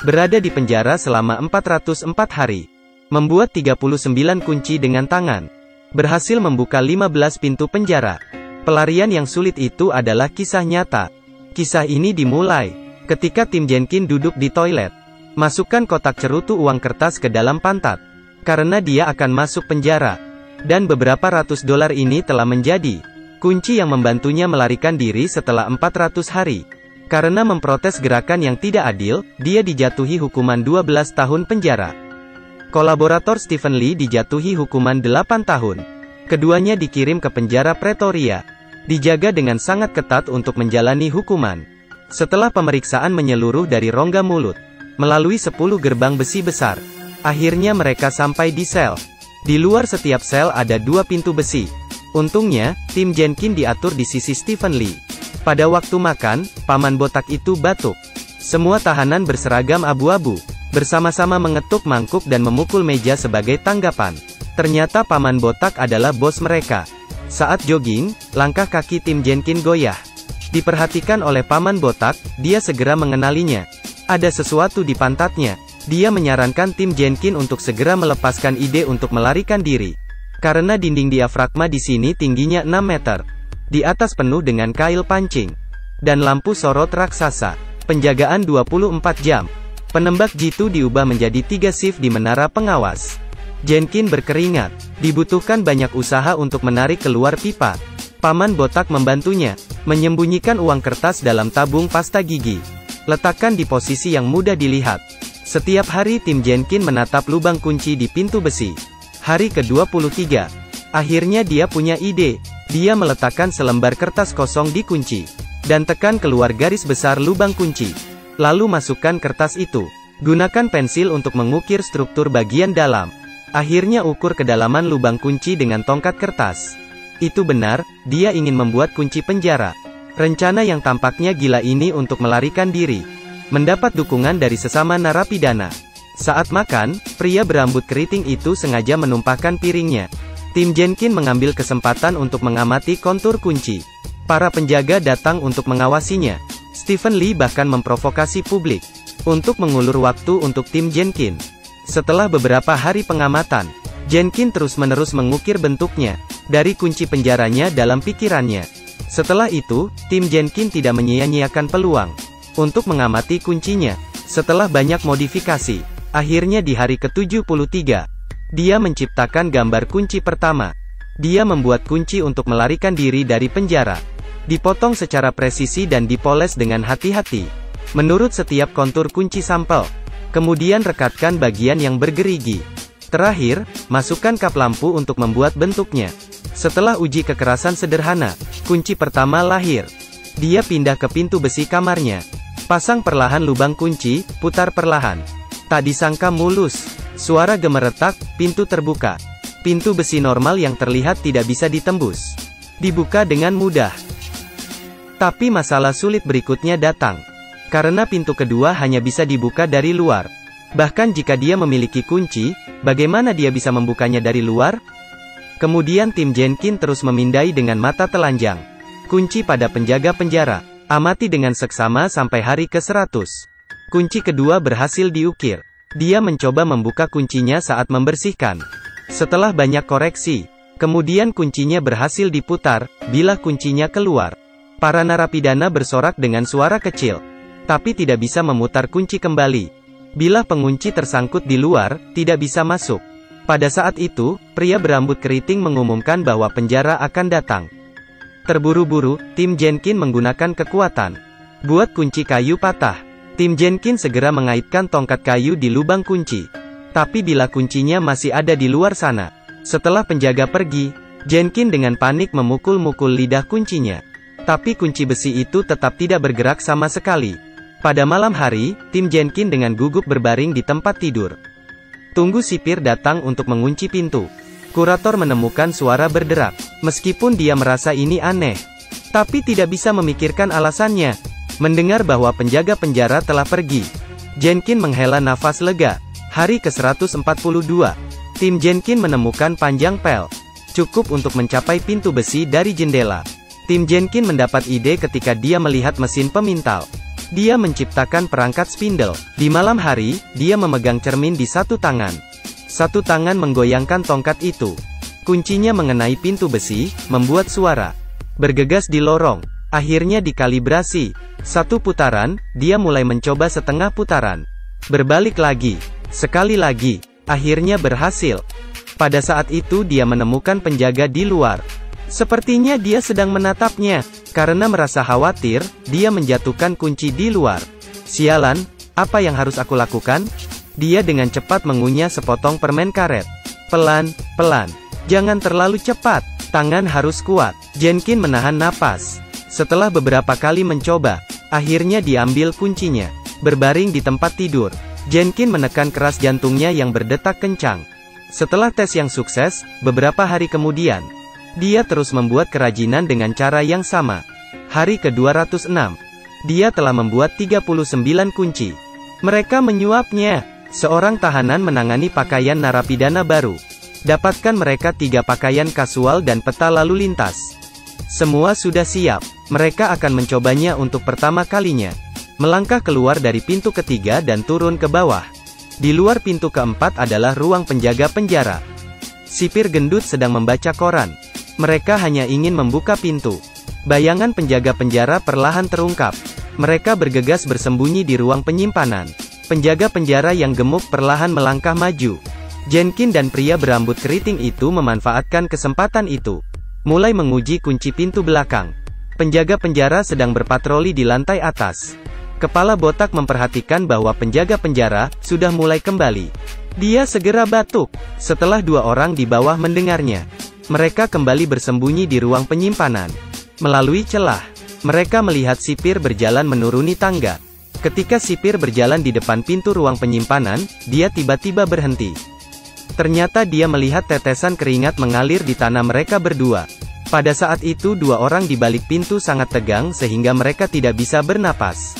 Berada di penjara selama 404 hari. Membuat 39 kunci dengan tangan. Berhasil membuka 15 pintu penjara. Pelarian yang sulit itu adalah kisah nyata. Kisah ini dimulai ketika Tim Jenkins duduk di toilet. Masukkan kotak cerutu uang kertas ke dalam pantat. Karena dia akan masuk penjara. Dan beberapa ratus dolar ini telah menjadi kunci yang membantunya melarikan diri setelah 400 hari. Karena memprotes gerakan yang tidak adil, dia dijatuhi hukuman 12 tahun penjara. Kolaborator Stephen Lee dijatuhi hukuman 8 tahun. Keduanya dikirim ke penjara Pretoria. Dijaga dengan sangat ketat untuk menjalani hukuman. Setelah pemeriksaan menyeluruh dari rongga mulut, melalui 10 gerbang besi besar, akhirnya mereka sampai di sel. Di luar setiap sel ada 2 pintu besi. Untungnya, Tim Jenkins diatur di sisi Stephen Lee. Pada waktu makan, paman botak itu batuk. Semua tahanan berseragam abu-abu, bersama-sama mengetuk mangkuk dan memukul meja sebagai tanggapan. Ternyata paman botak adalah bos mereka. Saat jogging, langkah kaki Tim Jenkins goyah. Diperhatikan oleh paman botak, dia segera mengenalinya. Ada sesuatu di pantatnya. Dia menyarankan Tim Jenkins untuk segera melepaskan ide untuk melarikan diri. Karena dinding diafragma di sini tingginya 6 meter. Di atas penuh dengan kail pancing. Dan lampu sorot raksasa. Penjagaan 24 jam. Penembak jitu diubah menjadi 3 shift di menara pengawas. Jenkins berkeringat. Dibutuhkan banyak usaha untuk menarik keluar pipa. Paman botak membantunya. Menyembunyikan uang kertas dalam tabung pasta gigi. Letakkan di posisi yang mudah dilihat. Setiap hari Tim Jenkins menatap lubang kunci di pintu besi. Hari ke-23. Akhirnya dia punya ide. Dia meletakkan selembar kertas kosong di kunci. Dan tekan keluar garis besar lubang kunci. Lalu masukkan kertas itu. Gunakan pensil untuk mengukir struktur bagian dalam. Akhirnya ukur kedalaman lubang kunci dengan tongkat kertas. Itu benar, dia ingin membuat kunci penjara. Rencana yang tampaknya gila ini untuk melarikan diri. Mendapat dukungan dari sesama narapidana. Saat makan, pria berambut keriting itu sengaja menumpahkan piringnya. Tim Jenkins mengambil kesempatan untuk mengamati kontur kunci. Para penjaga datang untuk mengawasinya. Stephen Lee bahkan memprovokasi publik untuk mengulur waktu untuk Tim Jenkins. Setelah beberapa hari pengamatan, Jenkins terus-menerus mengukir bentuknya dari kunci penjaranya dalam pikirannya. Setelah itu, Tim Jenkins tidak menyia-nyiakan peluang untuk mengamati kuncinya. Setelah banyak modifikasi, akhirnya di hari ke-73, dia menciptakan gambar kunci pertama. Dia membuat kunci untuk melarikan diri dari penjara. Dipotong secara presisi dan dipoles dengan hati-hati. Menurut setiap kontur kunci sampel. Kemudian rekatkan bagian yang bergerigi. Terakhir, masukkan kap lampu untuk membuat bentuknya. Setelah uji kekerasan sederhana, kunci pertama lahir. Dia pindah ke pintu besi kamarnya. Pasang perlahan lubang kunci, putar perlahan. Tak disangka mulus. Suara gemeretak, pintu terbuka. Pintu besi normal yang terlihat tidak bisa ditembus. Dibuka dengan mudah. Tapi masalah sulit berikutnya datang. Karena pintu kedua hanya bisa dibuka dari luar. Bahkan jika dia memiliki kunci, bagaimana dia bisa membukanya dari luar? Kemudian Tim Jenkins terus memindai dengan mata telanjang. Kunci pada penjaga penjara. Amati dengan seksama sampai hari ke-100. Kunci kedua berhasil diukir. Dia mencoba membuka kuncinya saat membersihkan. Setelah banyak koreksi, kemudian kuncinya berhasil diputar, bila kuncinya keluar. Para narapidana bersorak dengan suara kecil. Tapi tidak bisa memutar kunci kembali. Bila pengunci tersangkut di luar, tidak bisa masuk. Pada saat itu, pria berambut keriting mengumumkan bahwa penjara akan datang. Terburu-buru, Tim Jenkins menggunakan kekuatan. Buat kunci kayu patah. Tim Jenkins segera mengaitkan tongkat kayu di lubang kunci. Tapi bila kuncinya masih ada di luar sana. Setelah penjaga pergi, Jenkins dengan panik memukul-mukul lidah kuncinya. Tapi kunci besi itu tetap tidak bergerak sama sekali. Pada malam hari, Tim Jenkins dengan gugup berbaring di tempat tidur. Tunggu sipir datang untuk mengunci pintu. Kurator menemukan suara berderak. Meskipun dia merasa ini aneh, tapi tidak bisa memikirkan alasannya. Mendengar bahwa penjaga penjara telah pergi, Jenkins menghela nafas lega. Hari ke-142, Tim Jenkins menemukan panjang pel. Cukup untuk mencapai pintu besi dari jendela. Tim Jenkins mendapat ide ketika dia melihat mesin pemintal. Dia menciptakan perangkat spindle. Di malam hari, dia memegang cermin di satu tangan. Satu tangan menggoyangkan tongkat itu. Kuncinya mengenai pintu besi, membuat suara. Bergegas di lorong. Akhirnya dikalibrasi. Satu putaran, dia mulai mencoba setengah putaran. Berbalik lagi. Sekali lagi. Akhirnya berhasil. Pada saat itu dia menemukan penjaga di luar. Sepertinya dia sedang menatapnya. Karena merasa khawatir, dia menjatuhkan kunci di luar. Sialan, apa yang harus aku lakukan? Dia dengan cepat mengunyah sepotong permen karet. Pelan, pelan. Jangan terlalu cepat. Tangan harus kuat. Jenkin menahan napas. Setelah beberapa kali mencoba, akhirnya diambil kuncinya. Berbaring di tempat tidur, Jenkin menekan keras jantungnya yang berdetak kencang. Setelah tes yang sukses, beberapa hari kemudian, dia terus membuat kerajinan dengan cara yang sama. Hari ke-206, dia telah membuat 39 kunci. Mereka menyuapnya. Seorang tahanan menangani pakaian narapidana baru. Dapatkan mereka 3 pakaian kasual dan peta lalu lintas. Semua sudah siap. Mereka akan mencobanya untuk pertama kalinya. Melangkah keluar dari pintu ketiga dan turun ke bawah. Di luar pintu keempat adalah ruang penjaga penjara. Sipir gendut sedang membaca koran. Mereka hanya ingin membuka pintu. Bayangan penjaga penjara perlahan terungkap. Mereka bergegas bersembunyi di ruang penyimpanan. Penjaga penjara yang gemuk perlahan melangkah maju. Jenkin dan pria berambut keriting itu memanfaatkan kesempatan itu. Mulai menguji kunci pintu belakang. Penjaga penjara sedang berpatroli di lantai atas. Kepala botak memperhatikan bahwa penjaga penjara sudah mulai kembali. Dia segera batuk. Setelah 2 orang di bawah mendengarnya, mereka kembali bersembunyi di ruang penyimpanan. Melalui celah, mereka melihat sipir berjalan menuruni tangga. Ketika sipir berjalan di depan pintu ruang penyimpanan, dia tiba-tiba berhenti. Ternyata dia melihat tetesan keringat mengalir di tanah mereka berdua. Pada saat itu 2 orang di balik pintu sangat tegang sehingga mereka tidak bisa bernapas.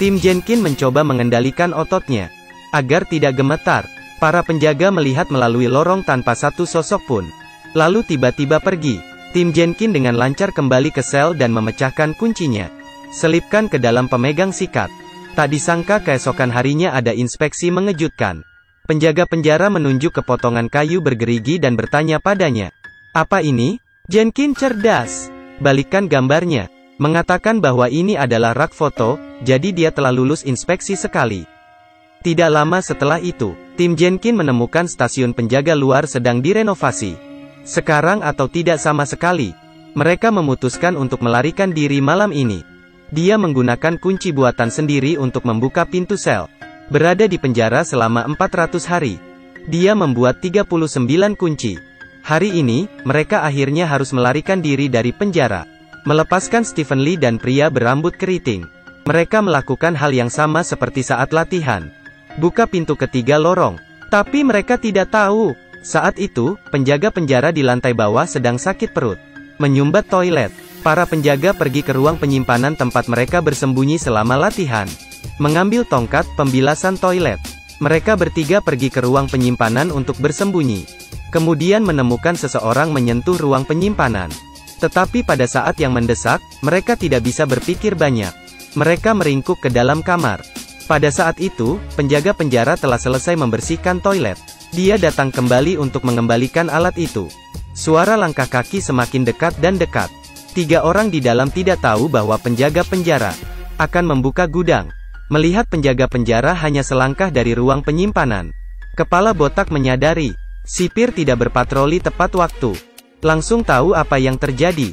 Tim Jenkin mencoba mengendalikan ototnya agar tidak gemetar. Para penjaga melihat melalui lorong tanpa satu sosok pun. Lalu tiba-tiba pergi. Tim Jenkin dengan lancar kembali ke sel dan memecahkan kuncinya. Selipkan ke dalam pemegang sikat. Tak disangka keesokan harinya ada inspeksi mengejutkan. Penjaga penjara menunjuk ke potongan kayu bergerigi dan bertanya padanya. Apa ini? Jenkin cerdas. Balikkan gambarnya. Mengatakan bahwa ini adalah rak foto, jadi dia telah lulus inspeksi sekali. Tidak lama setelah itu, tim Jenkin menemukan stasiun penjaga luar sedang direnovasi. Sekarang atau tidak sama sekali, mereka memutuskan untuk melarikan diri malam ini. Dia menggunakan kunci buatan sendiri untuk membuka pintu sel. Berada di penjara selama 400 hari. Dia membuat 39 kunci. Hari ini, mereka akhirnya harus melarikan diri dari penjara. Melepaskan Stephen Lee dan pria berambut keriting. Mereka melakukan hal yang sama seperti saat latihan. Buka pintu ketiga lorong. Tapi mereka tidak tahu. Saat itu, penjaga penjara di lantai bawah sedang sakit perut. Menyumbat toilet. Para penjaga pergi ke ruang penyimpanan tempat mereka bersembunyi selama latihan. Mengambil tongkat pembilasan toilet. Mereka bertiga pergi ke ruang penyimpanan untuk bersembunyi. Kemudian menemukan seseorang menyentuh ruang penyimpanan. Tetapi pada saat yang mendesak, mereka tidak bisa berpikir banyak. Mereka meringkuk ke dalam kamar. Pada saat itu, penjaga penjara telah selesai membersihkan toilet. Dia datang kembali untuk mengembalikan alat itu. Suara langkah kaki semakin dekat dan dekat. 3 orang di dalam tidak tahu bahwa penjaga penjara akan membuka gudang. Melihat penjaga penjara hanya selangkah dari ruang penyimpanan, kepala botak menyadari, sipir tidak berpatroli tepat waktu. Langsung tahu apa yang terjadi.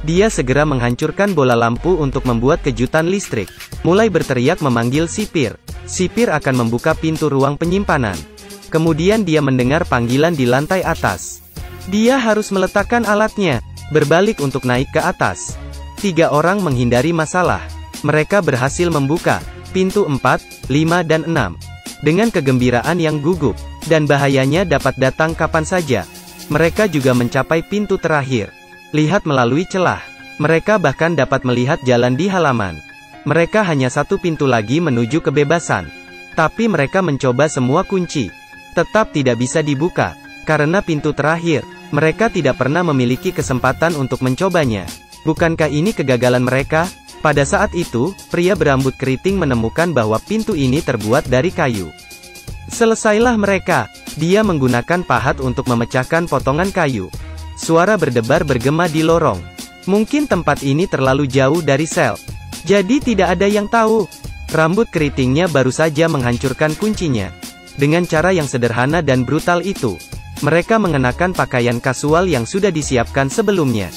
Dia segera menghancurkan bola lampu untuk membuat kejutan listrik. Mulai berteriak memanggil sipir. Sipir akan membuka pintu ruang penyimpanan. Kemudian dia mendengar panggilan di lantai atas. Dia harus meletakkan alatnya, berbalik untuk naik ke atas. 3 orang menghindari masalah. Mereka berhasil membuka pintu 4, 5 dan 6. Dengan kegembiraan yang gugup. Dan bahayanya dapat datang kapan saja. Mereka juga mencapai pintu terakhir. Lihat melalui celah. Mereka bahkan dapat melihat jalan di halaman. Mereka hanya 1 pintu lagi menuju kebebasan. Tapi mereka mencoba semua kunci. Tetap tidak bisa dibuka. Karena pintu terakhir, mereka tidak pernah memiliki kesempatan untuk mencobanya. Bukankah ini kegagalan mereka? Pada saat itu, pria berambut keriting menemukan bahwa pintu ini terbuat dari kayu. Selesailah mereka. Dia menggunakan pahat untuk memecahkan potongan kayu. Suara berdebar bergema di lorong. Mungkin tempat ini terlalu jauh dari sel. Jadi tidak ada yang tahu. Rambut keritingnya baru saja menghancurkan kuncinya. Dengan cara yang sederhana dan brutal itu, mereka mengenakan pakaian kasual yang sudah disiapkan sebelumnya.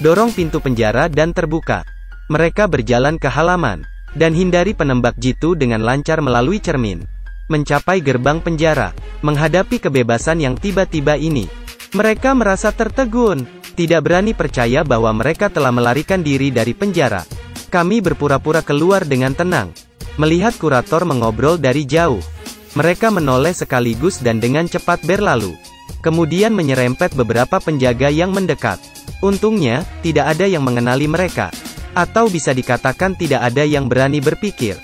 Dorong pintu penjara dan terbuka. Mereka berjalan ke halaman, dan hindari penembak jitu dengan lancar melalui cermin. Mencapai gerbang penjara, menghadapi kebebasan yang tiba-tiba ini. Mereka merasa tertegun, tidak berani percaya bahwa mereka telah melarikan diri dari penjara. Kami berpura-pura keluar dengan tenang. Melihat kurator mengobrol dari jauh. Mereka menoleh sekaligus dan dengan cepat berlalu. Kemudian menyerempet beberapa penjaga yang mendekat. Untungnya, tidak ada yang mengenali mereka. Atau bisa dikatakan tidak ada yang berani berpikir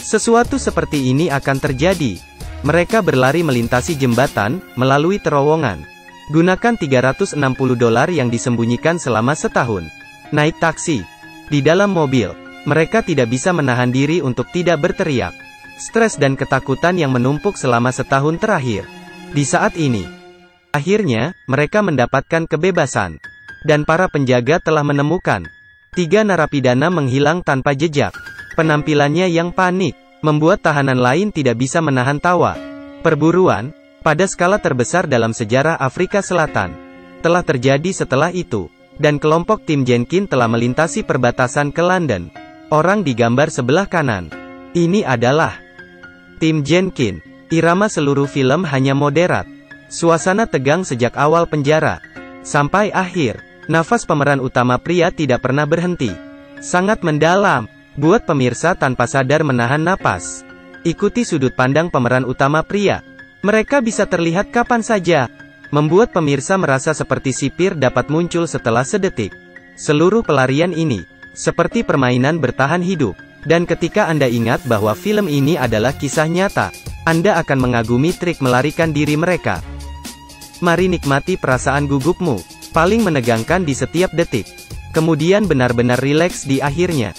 sesuatu seperti ini akan terjadi. Mereka berlari melintasi jembatan, melalui terowongan. Gunakan $360 yang disembunyikan selama setahun. Naik taksi. Di dalam mobil, mereka tidak bisa menahan diri untuk tidak berteriak. Stres dan ketakutan yang menumpuk selama setahun terakhir. Di saat ini, akhirnya, mereka mendapatkan kebebasan. Dan para penjaga telah menemukan 3 narapidana menghilang tanpa jejak. Penampilannya yang panik, membuat tahanan lain tidak bisa menahan tawa. Perburuan, pada skala terbesar dalam sejarah Afrika Selatan, telah terjadi setelah itu. Dan kelompok tim Jenkins telah melintasi perbatasan ke London. Orang di gambar sebelah kanan. Ini adalah tim Jenkins. Irama seluruh film hanya moderat. Suasana tegang sejak awal penjara sampai akhir. Nafas pemeran utama pria tidak pernah berhenti. Sangat mendalam, buat pemirsa tanpa sadar menahan napas. Ikuti sudut pandang pemeran utama pria. Mereka bisa terlihat kapan saja. Membuat pemirsa merasa seperti sipir dapat muncul setelah sedetik. Seluruh pelarian ini seperti permainan bertahan hidup. Dan ketika Anda ingat bahwa film ini adalah kisah nyata, Anda akan mengagumi trik melarikan diri mereka. Mari nikmati perasaan gugupmu, paling menegangkan di setiap detik. Kemudian benar-benar rileks di akhirnya.